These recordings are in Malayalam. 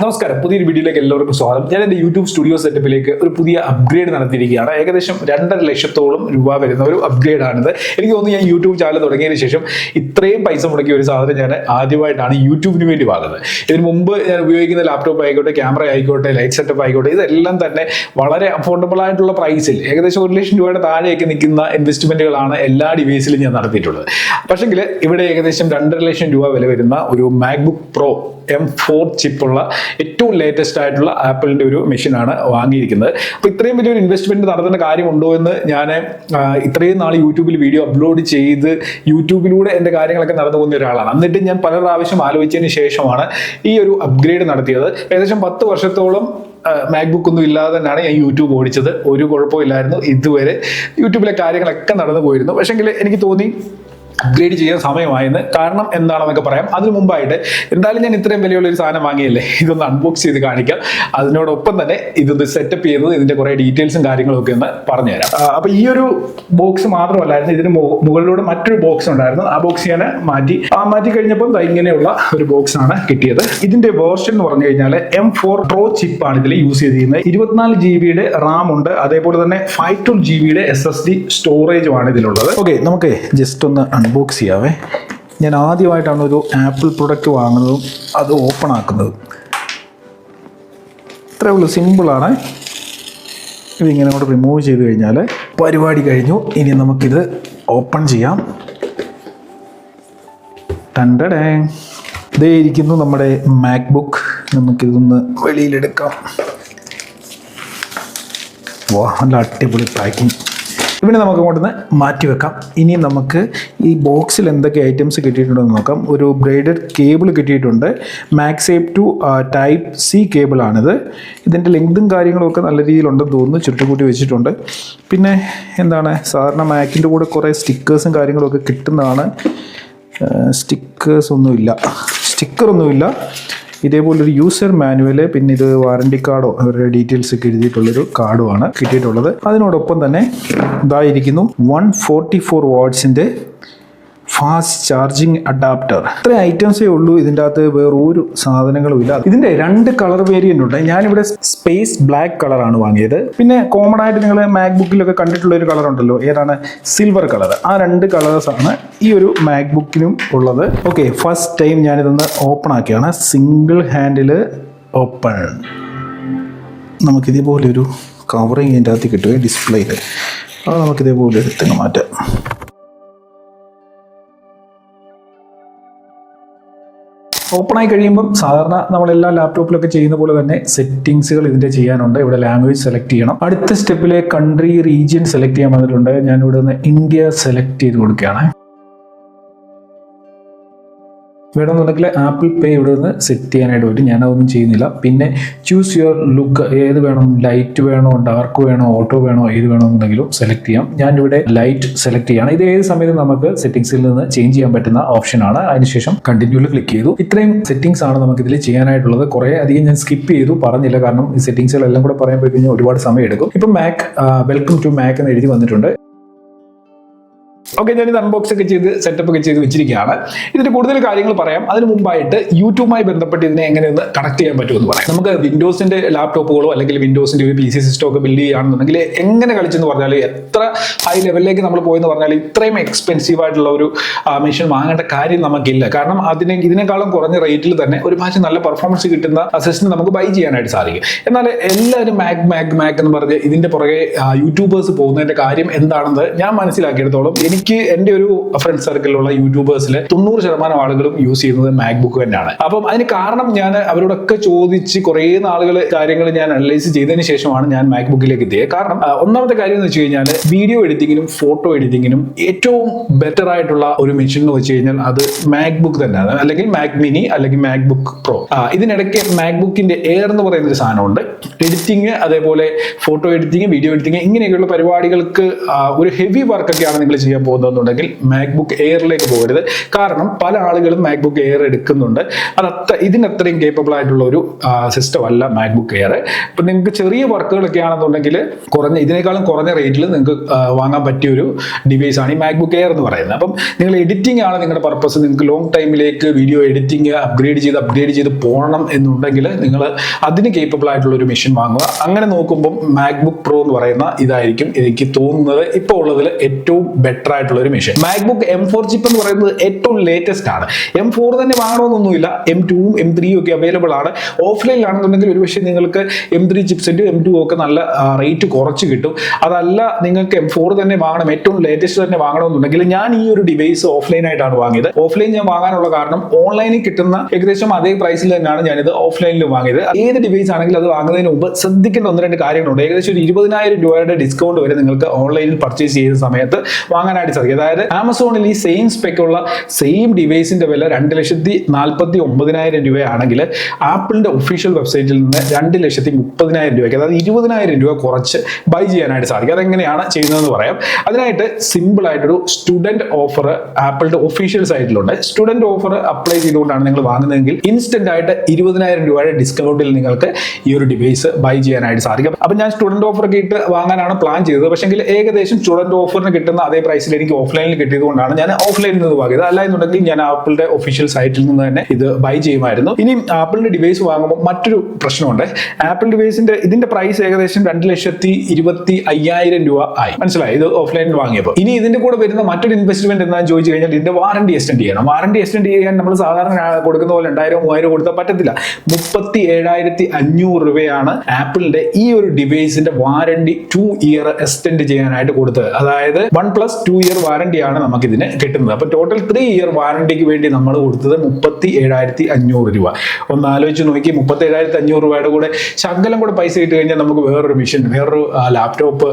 നമസ്കാരം, പുതിയൊരു വീഡിയോയിലേക്ക് എല്ലാവർക്കും സ്വാഗതം. ഞാൻ എൻ്റെ യൂട്യൂബ് സ്റ്റുഡിയോ സെറ്റപ്പിലേക്ക് ഒരു പുതിയ അപ്ഗ്രേഡ് നടത്തിയിരിക്കുകയാണ്. ഏകദേശം 2.5 ലക്ഷത്തോളം രൂപ വരുന്ന ഒരു അപ്ഗ്രേഡ് ആണിത്. എനിക്ക് തോന്നുന്നു ഞാൻ യൂട്യൂബ് ചാനൽ തുടങ്ങിയതിന് ശേഷം ഇത്രയും പൈസ മുടക്കിയ ഒരു സാധനം ഞാൻ ആദ്യമായിട്ടാണ് യൂട്യൂബിന് വേണ്ടി വാങ്ങുന്നത്. ഇതിന് മുമ്പ് ഞാൻ ഉപയോഗിക്കുന്ന ലാപ്ടോപ്പ് ആയിക്കോട്ടെ, ക്യാമറ ആയിക്കോട്ടെ, ലൈറ്റ് സെറ്റപ്പ് ആയിക്കോട്ടെ, ഇതെല്ലാം തന്നെ വളരെ അഫോർഡബിൾ ആയിട്ടുള്ള പ്രൈസിൽ ഏകദേശം 1 ലക്ഷം രൂപയുടെ താഴെയൊക്കെ നിൽക്കുന്ന ഇൻവെസ്റ്റ്മെന്റുകളാണ് എല്ലാ ഡിവൈസിലും ഞാൻ നടത്തിയിട്ടുള്ളത്. പക്ഷെങ്കിൽ ഇവിടെ ഏകദേശം 2.5 ലക്ഷം രൂപ വില വരുന്ന ഒരു മാക്ബുക്ക് പ്രോ M4 ചിപ്പുള്ള ഏറ്റവും ലേറ്റസ്റ്റ് ആയിട്ടുള്ള ആപ്പിളിന്റെ ഒരു മെഷീനാണ് വാങ്ങിയിരിക്കുന്നത്. അപ്പോൾ ഇത്രയും വലിയൊരു ഇൻവെസ്റ്റ്മെന്റ് നടത്തേണ്ട കാര്യമുണ്ടോ എന്ന് ഞാൻ ഇത്രയും നാൾ യൂട്യൂബിൽ വീഡിയോ അപ്ലോഡ് ചെയ്ത് യൂട്യൂബിലൂടെ എൻ്റെ കാര്യങ്ങളൊക്കെ നടന്നു പോകുന്ന ഒരാളാണ്. എന്നിട്ട് ഞാൻ പല പ്രാവശ്യം ആലോചിച്ചതിന് ശേഷമാണ് ഈ ഒരു അപ്ഗ്രേഡ് നടത്തിയത്. ഏകദേശം 10 വർഷത്തോളം മാക്ബുക്ക് ഒന്നും ഇല്ലാതെ തന്നെയാണ് ഞാൻ യൂട്യൂബ് ഓടിച്ചത്. ഒരു കുഴപ്പമില്ലായിരുന്നു. ഇതുവരെ യൂട്യൂബിലെ കാര്യങ്ങളൊക്കെ നടന്നു പോയിരുന്നു. പക്ഷെങ്കിൽ എനിക്ക് തോന്നി അപ്ഗ്രേഡ് ചെയ്യാൻ സമയമായെന്ന്. കാരണം എന്താണെന്നൊക്കെ പറയാം. അതിന് മുമ്പായിട്ട് എന്തായാലും ഞാൻ ഇത്രയും വിലയുള്ള ഒരു സാധനം വാങ്ങിയല്ലേ, ഇതൊന്ന് അൺബോക്സ് ചെയ്ത് കാണിക്കാം. അതിനോടൊപ്പം തന്നെ ഇതൊന്ന് സെറ്റപ്പ് ചെയ്യുന്നത്, ഇതിന്റെ കുറെ ഡീറ്റെയിൽസും കാര്യങ്ങളും ഒക്കെ ഒന്ന് പറഞ്ഞുതരാം. അപ്പൊ ഈ ഒരു ബോക്സ് മാത്രമല്ലായിരുന്നു, ഇതിന് മുകളിലൂടെ മറ്റൊരു ബോക്സ് ഉണ്ടായിരുന്നു. ആ ബോക്സ് ഞാൻ മാറ്റി കഴിഞ്ഞപ്പോൾ ഇങ്ങനെയുള്ള ഒരു ബോക്സ് ആണ് കിട്ടിയത്. ഇതിന്റെ വേർഷൻ എന്ന് പറഞ്ഞു കഴിഞ്ഞാൽ M4 Pro ചിപ്പാണ് ഇതിൽ യൂസ് ചെയ്തിരിക്കുന്നത്. 24 GB റാം ഉണ്ട്. അതേപോലെ തന്നെ 512 GB SSD സ്റ്റോറേജുമാണ് ഇതിലുള്ളത്. ഓക്കെ, നമുക്ക് ജസ്റ്റ് ഒന്ന് അൺബോക്സ് ചെയ്യാവേ. ഞാൻ ആദ്യമായിട്ടാണ് ഒരു ആപ്പിൾ പ്രൊഡക്റ്റ് വാങ്ങുന്നതും അത് ഓപ്പൺ ആക്കുന്നതും. ഇത്രയേ ഉള്ളൂ, സിമ്പിളാണ്. ഇതിങ്ങനെ കൂടെ റിമൂവ് ചെയ്ത് കഴിഞ്ഞാൽ പരിപാടി കഴിഞ്ഞു. ഇനി നമുക്കിത് ഓപ്പൺ ചെയ്യാം. ടണ്ടടേ, ഇതേ ഇരിക്കുന്നു നമ്മുടെ മാക്ബുക്ക്. നമുക്കിതൊന്ന് വെളിയിലെടുക്കാം. വാ, നല്ല അടിപൊളി പാക്കിംഗ്. ഇവിടെ നമുക്ക് അങ്ങോട്ടൊന്ന് മാറ്റി വെക്കാം. ഇനി നമുക്ക് ഈ ബോക്സിൽ എന്തൊക്കെ ഐറ്റംസ് കിട്ടിയിട്ടുണ്ടെന്ന് നോക്കാം. ഒരു ബ്രേഡഡ് കേബിൾ കിട്ടിയിട്ടുണ്ട്. മാക്സേപ്പ് ടു ടൈപ്പ് സി കേബിളാണിത്. ഇതിൻ്റെ ലെങ്തും കാര്യങ്ങളും ഒക്കെ നല്ല രീതിയിലുണ്ടെന്ന് തോന്നുന്നു. ചുരുട്ടിക്കൂട്ടി വെച്ചിട്ടുണ്ട്. പിന്നെ എന്താണ്, സാധാരണ മാക്കിൻ്റെ കൂടെ കുറേ സ്റ്റിക്കേഴ്സും കാര്യങ്ങളൊക്കെ കിട്ടുന്നതാണ്. സ്റ്റിക്കറൊന്നുമില്ല. ഇതേപോലൊരു യൂസർ മാനുവല്, പിന്നെ ഇത് വാറണ്ടി കാർഡോ അവരുടെ ഡീറ്റെയിൽസ് ഒക്കെ എഴുതിയിട്ടുള്ളൊരു കാർഡുമാണ് കിട്ടിയിട്ടുള്ളത്. അതിനോടൊപ്പം തന്നെ ഇതായിരിക്കുന്നു 144 വാട്ട്സിൻ്റെ ഫാസ്റ്റ് ചാർജിങ് അഡാപ്റ്റർ. ഇത്ര ഐറ്റംസേ ഉള്ളൂ. ഇതിൻ്റെ അകത്ത് വേറൊരു സാധനങ്ങളും ഇല്ല. ഇതിൻ്റെ 2 കളർ വേരിയൻ്റ് ഉണ്ട്. ഞാനിവിടെ സ്പേസ് ബ്ലാക്ക് കളറാണ് വാങ്ങിയത്. പിന്നെ കോമൺ ആയിട്ട് നിങ്ങൾ മാക്ബുക്കിലൊക്കെ കണ്ടിട്ടുള്ള ഒരു കളർ ഉണ്ടല്ലോ, ഏതാണ്, സിൽവർ കളർ. ആ 2 കളേഴ്സാണ് ഈ ഒരു മാക്ബുക്കിനും ഉള്ളത്. ഓക്കെ, ഫസ്റ്റ് ടൈം ഞാനിതൊന്ന് ഓപ്പൺ ആക്കിയാണ്. Single handle open. നമുക്കിതേപോലെ ഒരു കവറിങ് ഇതിൻ്റെ അകത്ത് കിട്ടുകയും ഡിസ്പ്ലേയിൽ അത് നമുക്കിതേപോലെ എടുത്തങ്ങ് മാറ്റാം. ഓപ്പൺ ആയി കഴിയുമ്പം സാധാരണ നമ്മളെല്ലാ ലാപ്ടോപ്പിലൊക്കെ ചെയ്യുന്ന പോലെ തന്നെ സെറ്റിംഗ്സുകൾ ഇതിൻ്റെ ചെയ്യാനുണ്ട്. ഇവിടെ ലാംഗ്വേജ് സെലക്ട് ചെയ്യണം. അടുത്ത സ്റ്റെപ്പിലെ കൺട്രി റീജിയൻ സെലക്ട് ചെയ്യാൻ വന്നിട്ടുണ്ട്. ഞാൻ ഇവിടെ നിന്ന് ഇന്ത്യ സെലക്ട് ചെയ്ത് കൊടുക്കുകയാണ്. വേണമെന്നുണ്ടെങ്കിൽ ആപ്പിൾ പേ ഇവിടെ നിന്ന് സെറ്റ് ചെയ്യാനായിട്ട് പറ്റും. ഞാനതൊന്നും ചെയ്യുന്നില്ല. പിന്നെ ചൂസ് യുവർ ലുക്ക്, ഏത് വേണം, ലൈറ്റ് വേണോ, ഡാർക്ക് വേണോ, ഓട്ടോ വേണോ, ഏത് വേണമെന്നുണ്ടെങ്കിലും സെലക്ട് ചെയ്യാം. ഞാനിവിടെ ലൈറ്റ് സെലക്ട് ചെയ്യാണ്. ഇത് ഏത് സമയത്തും നമുക്ക് സെറ്റിംഗ്സിൽ നിന്ന് ചേഞ്ച് ചെയ്യാൻ പറ്റുന്ന ഓപ്ഷനാണ്. അതിനുശേഷം കണ്ടിന്യൂല് ക്ലിക്ക് ചെയ്തു. ഇത്രയും സെറ്റിംഗ്സ് ആണ് നമുക്ക് ഇതിൽ ചെയ്യാനായിട്ടുള്ളത്. കുറേ അധികം ഞാൻ സ്കിപ്പ് ചെയ്തു, പറഞ്ഞില്ല. കാരണം ഈ സെറ്റിംഗ്സുകളെല്ലാം കൂടെ പറയാൻ പോയി കഴിഞ്ഞാൽ ഒരുപാട് സമയം എടുക്കും. ഇപ്പം മാക് വെൽക്കം ടു മാക് എന്ന് എഴുതി വന്നിട്ടുണ്ട്. ഓക്കെ, ഞാനിത് അൺബോക്സ് ഒക്കെ ചെയ്ത് സെറ്റപ്പ് ഒക്കെ ചെയ്ത് വെച്ചിരിക്കുകയാണ്. ഇതിന് കൂടുതൽ കാര്യങ്ങൾ പറയാം. അതിന് മുമ്പായിട്ട് യൂട്യൂബുമായി ബന്ധപ്പെട്ട് ഇതിനെ എങ്ങനെയൊന്ന് കണക്ട് ചെയ്യാൻ പറ്റുമെന്ന് പറയാം. നമുക്ക് വിൻഡോസിന്റെ ലാപ്ടോപ്പുകളോ അല്ലെങ്കിൽ വിൻഡോസിന്റെ ഒരു PC സിസ്റ്റം ഒക്കെ ബിൽഡ് ചെയ്യുകയാണെന്നുണ്ടെങ്കിൽ എങ്ങനെ കളിച്ചെന്ന് പറഞ്ഞാൽ, എത്ര ഹൈ ലെവലിലേക്ക് നമ്മൾ പോയെന്ന് പറഞ്ഞാൽ ഇത്രയും എക്സ്പെൻസീവ് ആയിട്ടുള്ള ഒരു മെഷീൻ വാങ്ങേണ്ട കാര്യം നമുക്കില്ല. കാരണം ഇതിനേക്കാളും കുറഞ്ഞ റേറ്റിൽ തന്നെ ഒരു ഭാഷ നല്ല പെർഫോമൻസ് കിട്ടുന്ന സിസ്റ്റം നമുക്ക് ബൈ ചെയ്യാനായിട്ട് സാധിക്കും. എന്നാൽ എല്ലാവരും മാക് എന്ന് പറഞ്ഞ് ഇതിന്റെ പുറകെ യൂട്യൂബേഴ്സ് പോകുന്നതിന്റെ കാര്യം എന്താണെന്ന് ഞാൻ മനസ്സിലാക്കിയെടുത്തോളം എനിക്ക് എൻ്റെ ഒരു ഫ്രണ്ട് സർക്കിളിലുള്ള യൂട്യൂബേഴ്സിൽ 90% ആളുകളും യൂസ് ചെയ്യുന്നത് മാക്ബുക്ക് തന്നെയാണ്. അപ്പം അതിന് കാരണം ഞാൻ അവരോടൊക്കെ ചോദിച്ച് കുറേ നാളുകൾ കാര്യങ്ങൾ ഞാൻ അനലൈസ് ചെയ്തതിന് ശേഷമാണ് ഞാൻ മാക്ബുക്കിലേക്ക് എത്തിയത്. കാരണം ഒന്നാമത്തെ കാര്യം എന്ന് വെച്ച് കഴിഞ്ഞാൽ വീഡിയോ എഡിറ്റിങ്ങിനും ഫോട്ടോ എഡിറ്റിങ്ങിനും ഏറ്റവും ബെറ്റർ ആയിട്ടുള്ള ഒരു മെഷീൻ എന്ന് വെച്ച് കഴിഞ്ഞാൽ അത് മാക്ബുക്ക് തന്നെയാണ്, അല്ലെങ്കിൽ മാക് മിനി അല്ലെങ്കിൽ മാക്ബുക്ക് പ്രോ. ഇതിനിടയ്ക്ക് മാക്ബുക്കിന്റെ എയർ എന്ന് പറയുന്ന ഒരു സാധനമുണ്ട്. എഡിറ്റിങ്, അതേപോലെ ഫോട്ടോ എഡിറ്റിങ്, വീഡിയോ എഡിറ്റിങ്, ഇങ്ങനെയൊക്കെയുള്ള പരിപാടികൾക്ക് ഒരു ഹെവി വർക്കൊക്കെയാണ് നിങ്ങൾ ചെയ്യാൻ പോകുന്നതെന്നുണ്ടെങ്കിൽ മാക്ബുക്ക് എയറിലേക്ക് പോകരുത്. കാരണം പല ആളുകളും മാക്ബുക്ക് എയർ എടുക്കുന്നുണ്ട്. ഇതിനത്രയും കേപ്പബിൾ ആയിട്ടുള്ള ഒരു സിസ്റ്റം അല്ല മാക്ബുക്ക് എയർ. ഇപ്പം നിങ്ങൾക്ക് ചെറിയ വർക്കുകളൊക്കെ ആണെന്നുണ്ടെങ്കിൽ ഇതിനേക്കാളും കുറഞ്ഞ റേറ്റിൽ നിങ്ങൾക്ക് വാങ്ങാൻ പറ്റിയ ഒരു ഡിവൈസ് ആണ് ഈ മാക്ബുക്ക് എയർ എന്ന് പറയുന്നത്. അപ്പം നിങ്ങൾ എഡിറ്റിംഗ് ആണ് നിങ്ങളുടെ പർപ്പസ്, നിങ്ങൾക്ക് ലോങ് ടൈമിലേക്ക് വീഡിയോ എഡിറ്റിംഗ് അപ്ഗ്രേഡ് ചെയ്ത് പോകണം എന്നുണ്ടെങ്കിൽ നിങ്ങൾ അതിന് കേപ്പബിൾ ആയിട്ടുള്ള ഒരു മെഷീൻ വാങ്ങുക. അങ്ങനെ നോക്കുമ്പോൾ മാക്ബുക്ക് പ്രോ എന്ന് പറയുന്ന ഇതായിരിക്കും എനിക്ക് തോന്നുന്നത് ഇപ്പോൾ ഉള്ളതിൽ ഏറ്റവും ബെറ്റർ ആയിട്ടുള്ള ഒരു മെഷീൻ. മാക്ബുക്ക് M4 ചിപ്പ് എന്ന് പറയുന്നത് ഏറ്റവും ലേറ്റസ്റ്റ് ആണ്. M4 തന്നെ വാങ്ങണമെന്നൊന്നുമില്ല, M2ഉം M3ഉം ഒക്കെ അവൈലബിൾ ആണ്. ഓഫ്ലൈനിലാണെന്നുണ്ടെങ്കിൽ ഒരുപക്ഷെ നിങ്ങൾക്ക് M3 ചിപ്സെറ്റും M2 ഒക്കെ നല്ല റേറ്റ് കുറച്ച് കിട്ടും. അതല്ല നിങ്ങൾക്ക് M4 തന്നെ വാങ്ങണം, ഏറ്റവും ലേറ്റസ്റ്റ് തന്നെ വാങ്ങണമെന്നുണ്ടെങ്കിൽ ഞാൻ ഈ ഒരു ഡിവൈസ് ഓഫ്ലൈൻ ആയിട്ടാണ് വാങ്ങിയത്. ഓഫ്ലൈൻ ഞാൻ വാങ്ങാനുള്ള കാരണം ഓൺലൈനിൽ കിട്ടുന്ന ഏകദേശം അതേ പ്രൈസിൽ തന്നെയാണ് ഞാനിത് ഓഫ്ലൈനിൽ വാങ്ങിയത്. ഏത് ഡിവൈസ് ആണെങ്കിലും അത് വാങ്ങുന്നതിന് മുമ്പ് ശ്രദ്ധിക്കേണ്ട 1-2 കാര്യങ്ങളുണ്ട്. ഏകദേശം ഒരു 20,000 രൂപയുടെ ഡിസ്കൗണ്ട് വരെ നിങ്ങൾക്ക് ഓൺലൈനിൽ പർച്ചേസ് ചെയ്യുന്ന സമയത്ത് വാങ്ങാനായിട്ട് സാധിക്കും. അതായത് ആമസോണിൽ ഈ സെയിം സ്പെക്കുള്ള സെയിം ഡിവൈസിന്റെ വില 2,49,000 രൂപയാണെങ്കിൽ ആപ്പിളിന്റെ ഒഫീഷ്യൽ വെബ്സൈറ്റിൽ നിന്ന് 2,30,000 രൂപയ്ക്ക്, അതായത് 20,000 രൂപ കുറച്ച് ബൈ ചെയ്യാനായിട്ട് സാധിക്കും. അതെങ്ങനെയാണ് ചെയ്യുന്നതെന്ന് പറയാം. അതിനായിട്ട് സിമ്പിൾ ആയിട്ടൊരു സ്റ്റുഡന്റ് ഓഫർ ആപ്പിളിന്റെ ഒഫീഷ്യൽ സൈറ്റിലുണ്ട്. സ്റ്റുഡന്റ് ഓഫർ അപ്ലൈ ചെയ്തുകൊണ്ടാണ് നിങ്ങൾ വാങ്ങുന്നതെങ്കിൽ ഇൻസ്റ്റന്റ് ആയിട്ട് 20,000 രൂപയുടെ ഡിസ്കൗണ്ടിൽ നിങ്ങൾക്ക് ഈ ഒരു ഡിവൈസ് ബൈ ചെയ്യാനായിട്ട് സാധിക്കും. അപ്പൊ ഞാൻ സ്റ്റുഡന്റ് ഓഫർ ഒക്കെ ഇട്ട് വാങ്ങാനാണ് പ്ലാൻ ചെയ്തത്. പക്ഷേ ഏകദേശം സ്റ്റുഡന്റ് ഓഫറിന് കിട്ടുന്ന അതേ പ്രൈസിൽ എനിക്ക് ഓഫ്ലൈനിൽ കിട്ടിയതുകൊണ്ടാണ് ഞാൻ ഓഫ്ലൈനിൽ നിന്ന് വാങ്ങിയത്. അല്ല എന്നുണ്ടെങ്കിൽ ഞാൻ ആപ്പിളിന്റെ ഒഫീഷ്യൽ സൈറ്റിൽ നിന്ന് തന്നെ ഇത് ബൈ ചെയ്യുമായിരുന്നു. ഇനി ആപ്പിളിന്റെ ഡിവൈസ് വാങ്ങുമ്പോൾ മറ്റൊരു പ്രശ്നമുണ്ട്. ആപ്പിൾ ഡിവൈസിന്റെ ഇതിന്റെ പ്രൈസ് ഏകദേശം 2,25,000 രൂപ ആയി. മനസ്സിലായി, ഇത് ഓഫ്ലൈനിൽ വാങ്ങിയപ്പോൾ. ഇനി ഇതിന്റെ കൂടെ വരുന്ന മറ്റൊരു ഇൻവെസ്റ്റ്മെന്റ് എന്താണെന്ന് ചോദിച്ചു കഴിഞ്ഞാൽ ഇതിന്റെ വാറണ്ടി എക്സ്റ്റെൻഡ് ചെയ്യണം. വാറണ്ടി എക്സ്റ്റെൻഡ് ചെയ്യാൻ നമ്മൾ സാധാരണ കൊടുക്കുന്ന പോലെ 2,000-3,000 കൊടുത്താൽ പറ്റത്തില്ല. 37,500 രൂപയാണ് ആപ്പിളിന്റെ ഈ ഒരു ഡിവൈസിന്റെ വാറണ്ടി 2 ഇയർ എക്സ്റ്റെൻഡ് ചെയ്യാനായിട്ട് കൊടുത്തത്. അതായത് 1+2 ഇയർ വാറണ്ടിയാണ് നമുക്ക് ഇതിന് കിട്ടുന്നത്. അപ്പൊ ടോട്ടൽ 3 ഇയർ വാറണ്ടിക്ക് വേണ്ടി നമ്മൾ കൊടുത്തത് 37,500 രൂപ. ഒന്ന് ആലോചിച്ച് നോക്കി, 37,500 രൂപയുടെ കൂടെ ശകലം കൂടെ പൈസ ഇട്ട് കഴിഞ്ഞാൽ നമുക്ക് വേറൊരു മെഷീൻ, വേറൊരു ലാപ്ടോപ്പ്,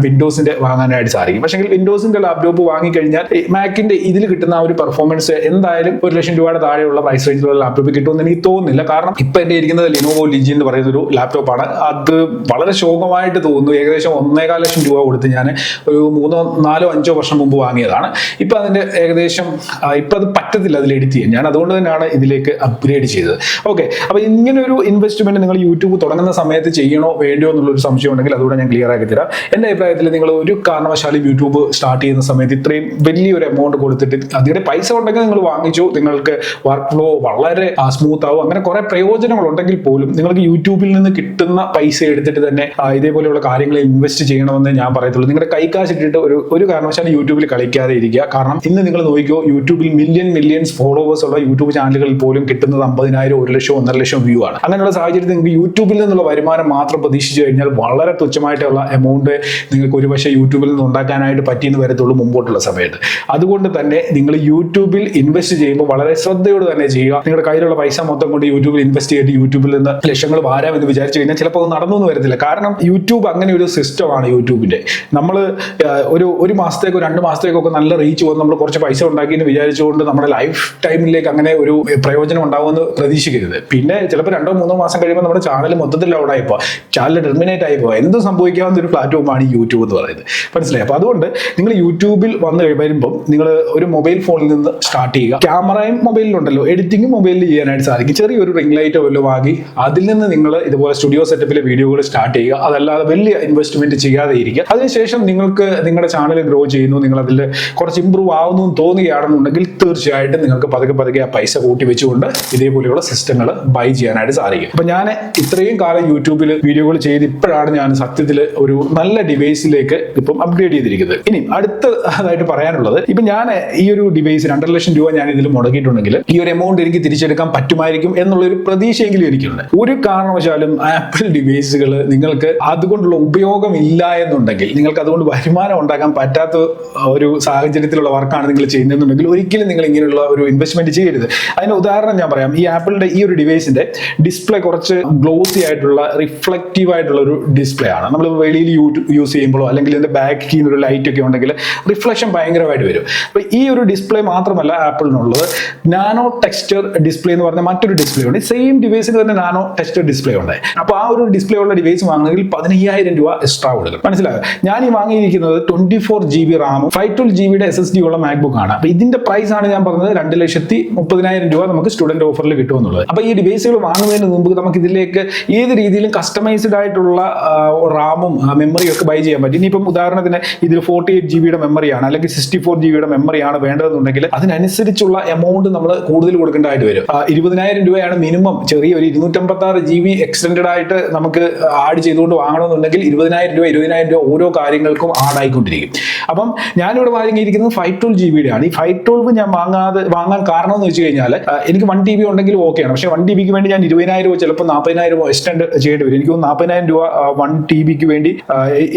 വിൻഡോസിന്റെ വാങ്ങാനായിട്ട് സാധിക്കും. പക്ഷേ വിൻഡോസിന്റെ ലാപ്ടോപ്പ് വാങ്ങിക്കഴിഞ്ഞാൽ മാക്കിന്റെ ഇതിൽ കിട്ടുന്ന ആ ഒരു പെർഫോമൻസ് എന്തായാലും 1,00,000 രൂപയുടെ താഴെയുള്ള പ്രൈസ് റേഞ്ചിലുള്ള ലാപ്ടോപ്പ് കിട്ടുമെന്ന് എനിക്ക് തോന്നുന്നില്ല. കാരണം ഇപ്പൊ എന്റെ ഇരിക്കുന്നത് ലിനോവോ ലിജി എന്ന് പറയുന്ന ഒരു ലാപ്ടോപ്പാണ്. അത് വളരെ ശോകമായിട്ട് തോന്നുന്നു. ഏകദേശം 1,15,000 രൂപ കൊടുത്ത് ഞാൻ ഒരു 3-4-5 വർഷം മുമ്പ് വാങ്ങിയതാണ്. ഇപ്പൊ അതിന്റെ ഏകദേശം ഇപ്പൊ അത് പറ്റത്തില്ല അതിൽ എഡിറ്റ് ചെയ്യാൻ. ഞാൻ അതുകൊണ്ട് തന്നെയാണ് ഇതിലേക്ക് അപ്ഗ്രേഡ് ചെയ്തത്. ഓക്കെ, അപ്പൊ ഇങ്ങനെ ഒരു ഇൻവെസ്റ്റ്മെന്റ് നിങ്ങൾ യൂട്യൂബ് തുടങ്ങുന്ന സമയത്ത് ചെയ്യണോ വേണ്ടയോ എന്നുള്ളൊരു സംശയം ഉണ്ടെങ്കിൽ അതുകൂടെ ഞാൻ ക്ലിയർ ആക്കി തരാം. എന്റെ അഭിപ്രായത്തിൽ നിങ്ങൾ ഒരു കാരണവശാലും യൂട്യൂബ് സ്റ്റാർട്ട് ചെയ്യുന്ന സമയത്ത് ഇത്രയും വലിയൊരു എമൗണ്ട് കൊടുത്തിട്ട് അതിന്റെ പൈസ ഉണ്ടെങ്കിൽ നിങ്ങൾ വാങ്ങിച്ചു, നിങ്ങൾക്ക് വർക്ക് ഫ്ലോ വളരെ സ്മൂത്ത് ആവും. അങ്ങനെ കുറെ പ്രയോജനങ്ങൾ ഉണ്ടെങ്കിൽ പോലും നിങ്ങൾക്ക് യൂട്യൂബിൽ നിന്ന് കിട്ടുന്ന പൈസ എടുത്തിട്ട് തന്നെ ഇതേപോലെയുള്ള കാര്യങ്ങളിൽ ഇൻവെസ്റ്റ് ചെയ്യണമെന്ന് ഞാൻ പറയത്തുള്ളൂ. നിങ്ങളുടെ കൈക്കാശ് ഇട്ടിട്ട് ഒരു കാരണവശാലും യൂട്യൂബിൽ കളിക്കാതെ ഇരിക്കുക. കാരണം ഇന്ന് നിങ്ങൾ നോക്കിയോ, യൂട്യൂബിൽ മില്യൺസ് ഫോളോവേഴ്സ് ഉള്ള യൂട്യൂബ് ചാനലുകളിൽ പോലും കിട്ടുന്നത് 50,000, 1,00,000, 1,50,000 വ്യൂ ആണ്. അങ്ങനെയുള്ള സാഹചര്യത്തിൽ നിങ്ങൾക്ക് യൂട്യൂബിൽ നിന്നുള്ള വരുമാനം മാത്രം പ്രതീക്ഷിച്ചു കഴിഞ്ഞാൽ വളരെ തുച്ഛമായിട്ടുള്ള എമൗണ്ട് നിങ്ങൾക്ക് ഒരുപക്ഷെ യൂട്യൂബിൽ നിന്ന് ഉണ്ടാക്കാനായിട്ട് പറ്റിയെന്ന് വരത്തുള്ളൂ മുമ്പോട്ടുള്ള സമയത്ത്. അതുകൊണ്ട് തന്നെ നിങ്ങൾ യൂട്യൂബിൽ ഇൻവെസ്റ്റ് ചെയ്യുമ്പോൾ വളരെ ശ്രദ്ധയോട് തന്നെ ചെയ്യുക. നിങ്ങളുടെ കയ്യിലുള്ള പൈസ മൊത്തം കൊണ്ട് യൂട്യൂബിൽ ഇൻവെസ്റ്റ് ചെയ്തിട്ട് യൂട്യൂബിൽ നിന്ന് ലക്ഷങ്ങൾ വാരാമെന്ന് വിചാരിച്ചു കഴിഞ്ഞാൽ ചിലപ്പോൾ അത് നടന്നു വരത്തില്ല. കാരണം യൂട്യൂബ് അങ്ങനെ ഒരു സിസ്റ്റമാണ് യൂട്യൂബിന്റെ. നമ്മൾ ഒരു മാസത്തേക്കോ 2 മാസത്തേക്കൊക്കെ നല്ല റീച്ച് വന്ന് നമ്മൾ കുറച്ച് പൈസ ഉണ്ടാക്കി എന്ന് വിചാരിച്ചുകൊണ്ട് നമ്മുടെ ലൈഫ് ടൈമിലേക്ക് അങ്ങനെ ഒരു പ്രയോജനം ഉണ്ടാവുമെന്ന് പ്രതീക്ഷിക്കരുത്. പിന്നെ ചിലപ്പോൾ 2-3 മാസം കഴിയുമ്പോൾ നമ്മുടെ ചാനൽ മൊത്തത്തിൽ ഡൗൺ ആയിപ്പോ, ചാനൽ ടെർമിനേറ്റ് ആയിപ്പോ, എന്തും സംഭവിക്കാവുന്ന ഒരു പ്ലാറ്റ്ഫോമാണ് ഈ യൂട്യൂബ് എന്ന് പറയുന്നത്. മനസ്സിലായി? അപ്പൊ അതുകൊണ്ട് നിങ്ങൾ യൂട്യൂബിൽ വരുമ്പോൾ നിങ്ങൾ ഒരു മൊബൈൽ ഫോണിൽ നിന്ന് സ്റ്റാർട്ട് ചെയ്യുക. ക്യാമറയും മൊബൈലിലുണ്ടല്ലോ, എഡിറ്റിംഗും മൊബൈലിൽ ചെയ്യാനായിട്ട് സാധിക്കും. ചെറിയൊരു റിംഗ് ലൈറ്റോ വല്ലതും വാങ്ങി അതിൽ നിന്ന് നിങ്ങൾ ഇതുപോലെ സ്റ്റുഡിയോ സെറ്റപ്പിലെ വീഡിയോകൾ സ്റ്റാർട്ട് ചെയ്യുക. അതല്ലാതെ വലിയ ഇൻവെസ്റ്റ്മെന്റ് ചെയ്യാതെ ഇരിക്കുക. അതിനുശേഷം നിങ്ങൾക്ക് നിങ്ങളുടെ ചാനൽ ഗ്രോ ചെയ്യുന്നു, നിങ്ങൾ അതിൽ കുറച്ച് ഇമ്പ്രൂവ് ആവുന്നു എന്ന് തോന്നുകയാണെന്നുണ്ടെങ്കിൽ തീർച്ചയായിട്ടും നിങ്ങൾക്ക് പതുക്കെ ആ പൈസ കൂട്ടി വെച്ചുകൊണ്ട് ഇതേപോലെയുള്ള സിസ്റ്റങ്ങൾ ബൈ ചെയ്യാനായിട്ട് സാധിക്കും. അപ്പൊ ഞാൻ ഇത്രയും കാലം യൂട്യൂബിൽ വീഡിയോകൾ ചെയ്ത് ഇപ്പോഴാണ് ഞാൻ സത്യത്തിൽ ഒരു നല്ല ഡിവൈസിലേക്ക് ഇപ്പം അപ്ഗ്രേഡ് ചെയ്തിരിക്കുന്നത്. ഇനി അടുത്തതായിട്ട് പറയാനുള്ളത്, ഇപ്പൊ ഞാൻ ഈ ഒരു ഡിവൈസ് 2,00,000 രൂപ ഞാൻ ഇതിൽ മുടക്കിയിട്ടുണ്ടെങ്കിൽ ഈ ഒരു എമൗണ്ട് എനിക്ക് തിരിച്ചെടുക്കാൻ പറ്റുമായിരിക്കും എന്നുള്ളൊരു പ്രതീക്ഷയെങ്കിലും എനിക്കുണ്ട്. ഒരു കാരണവശാലും ആപ്പിൾ ഡിവൈസുകൾ നിങ്ങൾക്ക് അതുകൊണ്ടുള്ള ഉപയോഗം ഇല്ല എന്നുണ്ടെങ്കിൽ, നിങ്ങൾക്ക് അതുകൊണ്ട് വരുമാനം ഉണ്ടാക്കാൻ പറ്റാത്ത ഒരു സാഹചര്യത്തിലുള്ള വർക്കാണ് നിങ്ങൾ ചെയ്യുന്നതെന്നുണ്ടെങ്കിൽ ഒരിക്കലും നിങ്ങൾ ഇങ്ങനെയുള്ള രീതിയിലുള്ള ഒരു ഇൻവെസ്റ്റ്മെന്റ് ചെയ്യരുത്. അതിന് ഉദാഹരണം ഞാൻ പറയാം. ഈ ആപ്പിളിന്റെ ഈ ഒരു ഡിവൈസിന്റെ ഡിസ്പ്ലേ കുറച്ച് ഗ്ലോസി ആയിട്ടുള്ള റിഫ്ലക്റ്റീവ് ആയിട്ടുള്ള ഒരു ഡിസ്പ്ലേ ആണ്. നമ്മൾ വെളിയിൽ യൂസ് ചെയ്യുമ്പോഴോ അല്ലെങ്കിൽ ഇതിന്റെ ബാക്കിൽ നിന്ന് ഒരു ലൈറ്റ് ഒക്കെ ഉണ്ടെങ്കിൽ റിഫ്ലക്ഷൻ ഭയങ്കരമായിട്ട് വരും. അപ്പൊ ഈ ഒരു ഡിസ്പ്ലേ മാത്രമല്ല ആപ്പിളിനുള്ളത്, നാനോ ടെക്സ്ചർ ഡിസ്പ്ലേ എന്ന് പറഞ്ഞ മറ്റൊരു ഡിസ്പ്ലേ ഉണ്ട്. സെയിം ഡിവൈസിന് തന്നെ നാനോ ടെക്സ്ചർ ഡിസ്പ്ലേ ഉണ്ട്. അപ്പൊ ആ ഒരു ഡിസ്പ്ലേ ഉള്ള ഡിവൈസ് വാങ്ങണമെങ്കിൽ 15,000 രൂപ എക്സ്ട്രാ കൊടുക്കും. മനസ്സിലായോ? ഞാൻ ഈ വാങ്ങിയിരിക്കുന്നത് 24 GB റാമും 512 GB SSD ഉള്ള മാക്ബുക്ക് ആണ്. അപ്പൊ ഇതിന്റെ പ്രൈസ് ആണ് ഞാൻ പറഞ്ഞത് 2,30,000 രൂപ നമുക്ക് സ്റ്റുഡന്റ് ഓഫറിൽ കിട്ടുമെന്നുള്ളത്. അപ്പൊ ഈ ഡിവൈസുകൾ വാങ്ങുന്നതിന് മുമ്പ് നമുക്ക് ഇതിലേക്ക് ഏത് രീതിയിലും കസ്റ്റമൈസ്ഡ് ആയിട്ടുള്ള റാമും മെമ്മറിയും ഒക്കെ ബൈ ചെയ്യാൻ പറ്റും. ഇനിയിപ്പം ഉദാഹരണത്തിന് ഇതിൽ 48 GB മെമ്മറിയാണ് അല്ലെങ്കിൽ 64 GB മെമ്മറിയാണ് വേണ്ടതെന്നുണ്ടെങ്കിൽ അതിനനുസരിച്ചുള്ള എമൗണ്ട് നമ്മൾ കൂടുതൽ കൊടുക്കേണ്ടതായിട്ട് വരും. 20,000 രൂപയാണ് മിനിമം. ചെറിയ ഒരു 256 GB എക്സ്റ്റൻഡഡ് ആയിട്ട് നമുക്ക് ആഡ് ചെയ്തുകൊണ്ട് വാങ്ങണമെന്നുണ്ടെങ്കിൽ 20,000 രൂപ ഓരോ കാര്യങ്ങൾക്കും ആഡ് ആയിക്കൊണ്ടിരിക്കും. അപ്പം ഞാനിവിടെ വാങ്ങിയിരിക്കുന്നത് 512 GB ആണ്. ഈ 512 ഞാൻ വാങ്ങാൻ കാരണം എന്ന് വെച്ച് കഴിഞ്ഞാൽ എനിക്ക് 1 TB ഉണ്ടെങ്കിൽ ഓക്കെയാണ്. പക്ഷേ 1 TB വേണ്ടി ഞാൻ 20,000 രൂപ ചിലപ്പോൾ 40,000 രൂപ എക്സ്റ്റെൻഡ് ചെയ്യേണ്ടി വരും. എനിക്ക് 40,000 രൂപ 1 TB വേണ്ടി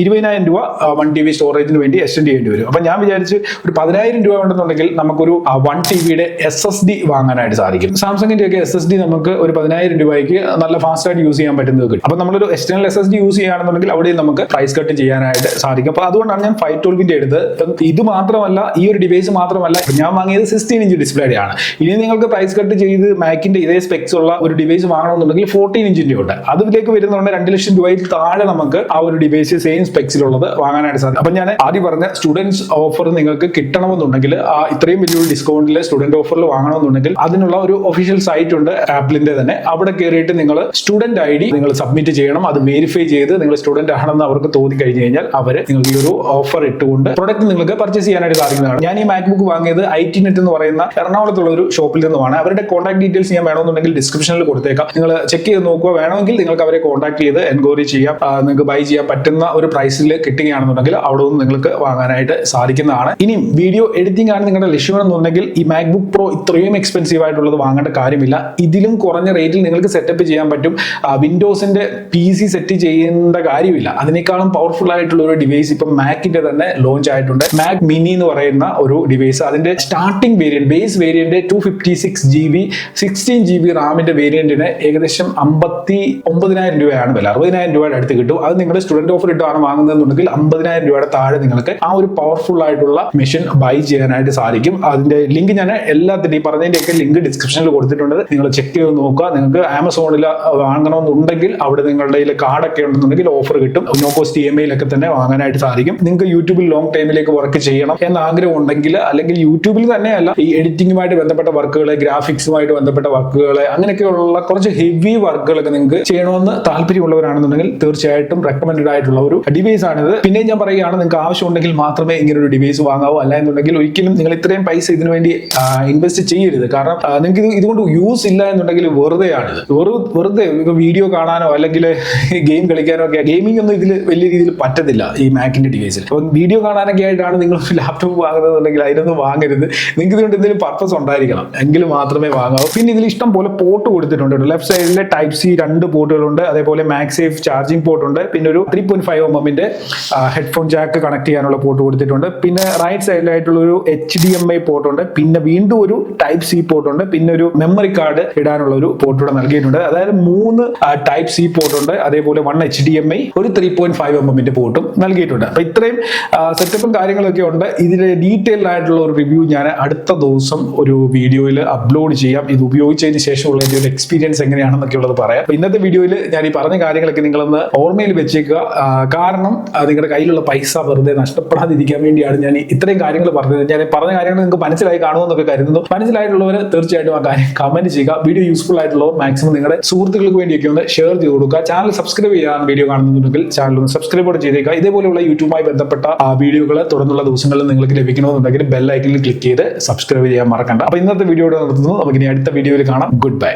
20,000 രൂപ 1 TB സ്റ്റോറേജിന് വേണ്ടി എക്സ്റ്റെൻഡ് ചെയ്യേണ്ടി വരും. അപ്പൊ ഞാൻ വിചാരിച്ച് ഒരു 10,000 രൂപ ഉണ്ടെന്നുണ്ടെങ്കിൽ നമുക്കൊരു 1 TB SSD വാങ്ങാനായിട്ട് സാധിക്കും. സാംസങ്ങിന്റെ ഒക്കെ SSD നമുക്ക് ഒരു 10,000 രൂപയ്ക്ക് നല്ല ഫാസ്റ്റ് ആയിട്ട് യൂസ് ചെയ്യാൻ പറ്റുന്നത് കിട്ടും. അപ്പൊ നമ്മളൊരു എക്സ്റ്റേണൽ SSD യൂസ് ചെയ്യുകയാണെന്നുണ്ടെങ്കിൽ അവിടെയും നമുക്ക് പ്രൈസ് കട്ട് ചെയ്യാനായിട്ട് സാധിക്കും. അപ്പൊ അതുകൊണ്ടാണ് ഞാൻ 512 എടുത്തത്. ഇത് മാത്രമല്ല, ഈ ഒരു ഡിവൈസ് മാത്രമല്ല, ഞാൻ വാങ്ങിയത് 16" ഡിസ്പ്ലേ ആണ്. ഇനി നിങ്ങൾക്ക് പ്രൈസ് കട്ട് ചെയ്ത് മാക്കിന്റെ ഇതേ സ്പെക്സ് ഉള്ള ഒരു ഡിവൈസ് വാങ്ങണമെന്നുണ്ടെങ്കിൽ 14" ഉണ്ട്. അതിലേക്ക് വരുന്നുണ്ട് 2,00,000 രൂപയിൽ താഴെ നമുക്ക് ആ ഒരു ഡിവൈസ് സെയിം സ്പെക്സിലുള്ളത് വാങ്ങാനായിട്ട് സാധിക്കും. അപ്പൊ ഞാൻ ആദ്യം പറഞ്ഞ സ്റ്റുഡൻസ് ഓഫർ നിങ്ങൾക്ക് കിട്ടണമെന്നുണ്ടെങ്കിൽ ഇത്രയും വലിയൊരു ഡിസ്കൗണ്ടിൽ സ്റ്റുഡന്റ് ഓഫറിൽ വാങ്ങണമെന്നുണ്ടെങ്കിൽ അതിനുള്ള ഒരു ഒഫീഷ്യൽ സൈറ്റ് ഉണ്ട് ആപ്പിളിന്റെ തന്നെ. അവിടെ കയറിയിട്ട് നിങ്ങൾ സ്റ്റുഡന്റ് ID നിങ്ങൾ സബ്മിറ്റ് ചെയ്യണം. അത് വെരിഫൈ ചെയ്ത് നിങ്ങൾ സ്റ്റുഡന്റ് ആണെന്ന് അവർക്ക് തോന്നി കഴിഞ്ഞു കഴിഞ്ഞാൽ അവർ നിങ്ങൾക്ക് ഈ ഒരു ഓഫർ ഇട്ടുകൊണ്ട് പ്രൊഡക്റ്റ് നിങ്ങൾക്ക് പർച്ചേസ് ചെയ്യാനായിട്ട് സാധിക്കുന്നതാണ്. ഞാൻ ഈ മാക്ബുക്ക് വാങ്ങിയത് IT-Net എന്ന് പറയുന്ന എറണാകുളത്തുള്ള ഒരു ഷോപ്പിൽ നിന്നുമാണ്. അവരുടെ കോൺടാക്ട് ഡീറ്റെയിൽസ് ഞാൻ വേണമെന്നുണ്ടെങ്കിൽ ഡിസ്ക്രിപ്ഷനിൽ കൊടുത്തേക്കാം. നിങ്ങൾ ചെക്ക് ചെയ്ത് നോക്കുക. വേണമെങ്കിൽ നിങ്ങൾക്ക് അവരെ കോൺടാക്ട് ചെയ്ത് എൻക്വയറി ചെയ്യാം. നിങ്ങൾക്ക് ബൈ ചെയ്യാൻ പറ്റുന്ന ഒരു പ്രൈസിൽ കിട്ടുകയാണെന്നുണ്ടെങ്കിൽ അവിടെ നിന്ന് നിങ്ങൾക്ക് വാങ്ങാനായിട്ട് സാധിക്കുന്നതാണ്. ഇനി വീഡിയോ എഡിറ്റിംഗ് ആണ് നിങ്ങളുടെ ലക്ഷ്യം എന്നുണ്ടെങ്കിൽ ഈ മാക്ബുക്ക് പ്രോ ഇത്രയും എക്സ്പെൻസീവ് ആയിട്ടുള്ളത് വാങ്ങേണ്ട കാര്യമില്ല. ഇതിലും കുറഞ്ഞ റേറ്റിൽ നിങ്ങൾക്ക് സെറ്റപ്പ് ചെയ്യാൻ പറ്റും. വിൻഡോസിന്റെ PC സെറ്റ് ചെയ്യേണ്ട കാര്യമില്ല. അതിനേക്കാളും പവർഫുൾ ആയിട്ടുള്ള ഒരു ഡിവൈസ് ഇപ്പം മാക്കിന്റെ തന്നെ ലോഞ്ച് ആയിട്ടുണ്ട്. മാക് മിനി എന്ന് പറയുന്ന ഒരു ഡിവൈസ്. അതിന്റെ starting variant, base variant 256 GB 16 GB റാമിന്റെ വേരിയന്റിന് ഏകദേശം 59,000 രൂപയാണ് വില. 60,000 രൂപയുടെ അടുത്ത് കിട്ടും. അത് നിങ്ങളുടെ സ്റ്റുഡന്റ് ഓഫർ ഇട്ടാണ് വാങ്ങുന്നതെന്നുണ്ടെങ്കിൽ 50,000 രൂപയുടെ താഴെ നിങ്ങൾക്ക് ആ ഒരു പവർഫുൾ ആയിട്ടുള്ള മെഷീൻ ബൈ ചെയ്യാനായിട്ട് സാധിക്കും. അതിന്റെ ലിങ്ക് ഞാൻ എല്ലാത്തിനും ഈ പറഞ്ഞതിന്റെയൊക്കെ ലിങ്ക് ഡിസ്ക്രിപ്ഷനിൽ കൊടുത്തിട്ടുണ്ട്. നിങ്ങൾ ചെക്ക് ചെയ്ത് നോക്കുക. നിങ്ങൾക്ക് ആമസോണിൽ വാങ്ങണമെന്നുണ്ടെങ്കിൽ അവിടെ നിങ്ങളുടെ കാർഡൊക്കെ ഉണ്ടെന്നുണ്ടെങ്കിൽ ഓഫർ കിട്ടും. നോ കോസ്റ്റ് EMI തന്നെ വാങ്ങാനായിട്ട് സാധിക്കും. നിങ്ങൾക്ക് യൂട്യൂബിൽ ലോങ് ടൈമിലേക്ക് വർക്ക് ചെയ്യണം എന്ന ആഗ്രഹം ഉണ്ടെങ്കിൽ, അല്ലെങ്കിൽ യൂട്യൂബിൽ തന്നെയല്ല, ഈ എഡിറ്റിംഗുമായിട്ട് ബന്ധപ്പെട്ട വർക്കുകൾ, ഗ്രാഫിക്സുമായിട്ട് ബന്ധപ്പെട്ട വർക്കുകൾ, അങ്ങനെയൊക്കെയുള്ള കുറച്ച് ഹെവി വർക്കുകളൊക്കെ നിങ്ങൾക്ക് ചെയ്യണമെന്ന് താല്പര്യമുള്ളവരാണെന്നുണ്ടെങ്കിൽ തീർച്ചയായിട്ടും റെക്കമെൻഡഡ് ആയിട്ടുള്ള ഒരു ഡിവൈസ് ആണിത്. പിന്നെ ഞാൻ പറയുകയാണ്, നിങ്ങൾക്ക് ആവശ്യമുണ്ടെങ്കിൽ മാത്രമേ ഇങ്ങനെ ഒരു ഡിവൈസ് വാങ്ങാവൂ. അല്ല എന്നുണ്ടെങ്കിൽ ഒരിക്കലും നിങ്ങൾ ഇത്രയും പൈസ ഇതിനു വേണ്ടി ഇൻവെസ്റ്റ് ചെയ്യരുത്. കാരണം നിങ്ങൾക്ക് ഇതുകൊണ്ട് യൂസ് ഇല്ല എന്നുണ്ടെങ്കിൽ വെറുതെയാണിത്. വെറുതെ വീഡിയോ കാണാനോ അല്ലെങ്കിൽ ഗെയിം കളിക്കാനോ ഒക്കെ, ഗെയിമിംഗ് ഒന്നും ഇതിൽ വലിയ രീതിയിൽ പറ്റത്തില്ല ഈ മാക്കിന്റെ ഡിവൈസിൽ. അപ്പം വീഡിയോ കാണാനൊക്കെ ആയിട്ടാണ് നിങ്ങൾ ലാപ്ടോപ്പ് വാങ്ങുന്നതെന്നുണ്ടെങ്കിൽ അതിനൊന്നും വാങ്ങരുത്. നിങ്ങൾക്ക് ഇതുകൊണ്ട് എന്തെങ്കിലും പർപ്പസ് ഉണ്ടായിരിക്കണം, എങ്കിൽ മാത്രമേ വാങ്ങാവൂ. പിന്നെ ഇതിൽ ഇഷ്ടം പോലെ പോർട്ട് കൊടുത്തിട്ടുണ്ട്. ലെഫ്റ്റ് സൈഡിൽ Type-C 2 പോർട്ടുകളുണ്ട്. അതേപോലെ മാക്സേഫ് ചാർജിംഗ് പോർട്ട് ഉണ്ട്. പിന്നെ ഒരു 3.5 mm ഹെഡ്ഫോൺ ജാക്ക് കണക്ട് ചെയ്യാനുള്ള പോർട്ട് കൊടുത്തിട്ടുണ്ട്. പിന്നെ റൈറ്റ് സൈഡിലായിട്ടുള്ള ഒരു HDMI പോർട്ട് ഉണ്ട്. പിന്നെ വീണ്ടും ഒരു Type-C പോർട്ട് ഉണ്ട്. പിന്നെ ഒരു മെമ്മറി കാർഡ് ഇടാനുള്ള ഒരു പോർട്ട് ഇവിടെ നൽകിയിട്ടുണ്ട്. അതായത് 3 Type-C പോർട്ട് ഉണ്ട്. അതേപോലെ 1 HDMI, ഒരു 3.5 mm പോർട്ടും നൽകിയിട്ടുണ്ട്. അപ്പൊ ഇത്രയും സെറ്റപ്പും കാര്യങ്ങളൊക്കെ ഉണ്ട്. ഇതിന്റെ ഡീറ്റെയിൽഡ് ആയിട്ടുള്ള ഒരു റിവ്യൂ ഞാൻ അടുത്ത ദിവസം ഒരു വീഡിയോയിൽ അപ്ലോഡ് ചെയ്യാം. ഇത് ഉപയോഗിച്ചതിന് ശേഷമുള്ള ഒരു എക്സ്പീരിയൻസ് എങ്ങനെയാണെന്നൊക്കെ ഉള്ളത് പറയാം. ഇന്നത്തെ വീഡിയോയിൽ ഞാൻ ഈ പറഞ്ഞ കാര്യങ്ങളൊക്കെ നിങ്ങളൊന്ന് ഓർമ്മയിൽ വെച്ചേക്കുക. കാരണം നിങ്ങളുടെ കയ്യിലുള്ള പൈസ വെറുതെ നഷ്ടപ്പെടാതിരിക്കാൻ വേണ്ടിയാണ് ഞാൻ ഇത്രയും കാര്യങ്ങൾ പറഞ്ഞത്. ഞാൻ പറഞ്ഞ കാര്യങ്ങൾ നിങ്ങൾക്ക് മനസ്സിലായി കാണുമെന്നൊക്കെ കരുതുന്നു. മനസ്സിലായിട്ടുള്ളവർ തീർച്ചയായിട്ടും ആ കാര്യം കമന്റ് ചെയ്യുക. വീഡിയോ യൂസ്ഫുൾ ആയിട്ടുള്ളവർ മാക്സിമം നിങ്ങളുടെ സുഹൃത്തുക്കൾക്ക് വേണ്ടിയൊക്കെ ഒന്ന് ഷെയർ ചെയ്ത് കൊടുക്കുക. ചാനൽ സബ്സ്ക്രൈബ് ചെയ്യാൻ വീഡിയോ കാണുന്നുണ്ടെങ്കിൽ ചാനൽ ഒന്ന് സബ്സ്ക്രൈബ് ചെയ്തേക്കുക. ഇതേപോലെയുള്ള യൂട്യൂബുമായി ബന്ധപ്പെട്ട വീഡിയോകൾ തുടർന്നുള്ള ദിവസങ്ങളിൽ നിങ്ങൾക്ക് ലഭിക്കണമെന്നുണ്ടെങ്കിൽ ബെൽ ഐക്കണിൽ ക്ലിക്ക് ചെയ്ത് സബ്സ്ക്രൈബ് ചെയ്യാൻ മറക്കണ്ട. അപ്പൊ ഇന്നത്തെ വീഡിയോയുടെ നിർത്തുന്നു. നമുക്ക് ഇനി അടുത്ത വീഡിയോയിൽ കാണാം. Good bye.